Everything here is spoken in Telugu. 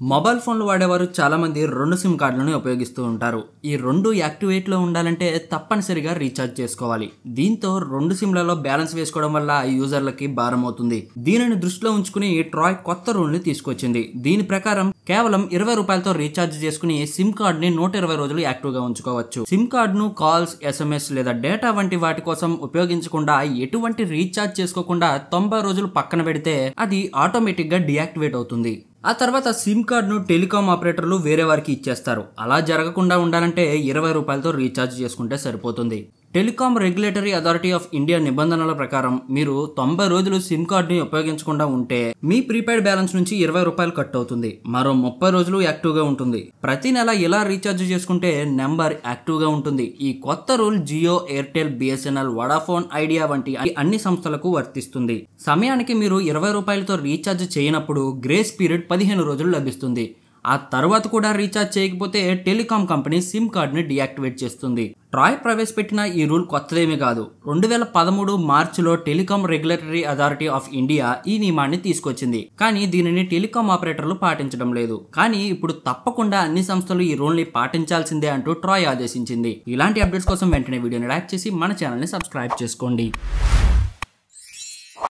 మొబైల్ ఫోన్లు వాడేవారు చాలా మంది 2 సిమ్ కార్డులను ఉపయోగిస్తూ ఉంటారు. ఈ 2 యాక్టివేట్లో ఉండాలంటే తప్పనిసరిగా రీఛార్జ్ చేసుకోవాలి. దీంతో 2 సిమ్లలో బ్యాలెన్స్ వేసుకోవడం వల్ల యూజర్లకి భారం అవుతుంది. దీనిని దృష్టిలో ఉంచుకుని ట్రాయ్ కొత్త రూల్ని తీసుకొచ్చింది. దీని ప్రకారం కేవలం 20 రూపాయలతో రీఛార్జ్ చేసుకుని సిమ్ కార్డ్ని 120 రోజులు యాక్టివ్గా ఉంచుకోవచ్చు. సిమ్ కార్డును కాల్స్, SMS లేదా డేటా వంటి వాటి కోసం ఉపయోగించకుండా ఎటువంటి రీఛార్జ్ చేసుకోకుండా 90 రోజులు పక్కన పెడితే అది ఆటోమేటిక్గా డియాక్టివేట్ అవుతుంది. ఆ తర్వాత సిమ్ కార్డును టెలికాం ఆపరేటర్లు వేరే వారికి ఇచ్చేస్తారు. అలా జరగకుండా ఉండాలంటే 20 రూపాయలతో రీఛార్జ్ చేసుకుంటే సరిపోతుంది. Telecom regulatory authority of India నిబంధనల ప్రకారం మీరు 90 రోజులు సిమ్ కార్డుని ఉపయోగించకుండా ఉంటే మీ ప్రీపెయిడ్ బ్యాలెన్స్ నుంచి 20 రూపాయలు కట్ అవుతుంది. మరో 30 రోజులు యాక్టివ్గా ఉంటుంది. ప్రతి నెల ఇలా రీఛార్జ్ చేసుకుంటే నెంబర్ యాక్టివ్గా ఉంటుంది. ఈ కొత్త rule Jio, Airtel, BSNL, Vodafone Idea వంటి అన్ని సంస్థలకు వర్తిస్తుంది. సమయానికి మీరు 20 రూపాయలతో రీఛార్జ్ చేయనప్పుడు గ్రేస్ పీరియడ్ 15 రోజులు లభిస్తుంది. ఆ తర్వాత కూడా రీఛార్జ్ చేయకపోతే టెలికాం కంపెనీ సిమ్ కార్డుని డియాక్టివేట్ చేస్తుంది. ట్రాయ్ ప్రవేశపెట్టిన ఈ రూల్ కొత్తదేమీ కాదు. 2013 మార్చిలో telecom regulatory authority of India ఈ నియమాన్ని తీసుకొచ్చింది. కానీ దీనిని టెలికాం ఆపరేటర్లు పాటించడం లేదు. కానీ ఇప్పుడు తప్పకుండా అన్ని సంస్థలు ఈ రూల్ని పాటించాల్సిందే అంటూ ట్రాయ్ ఆదేశించింది. ఇలాంటి అప్డేట్స్ కోసం వెంటనే వీడియోని లైక్ చేసి మన ఛానల్ని సబ్స్క్రైబ్ చేసుకోండి.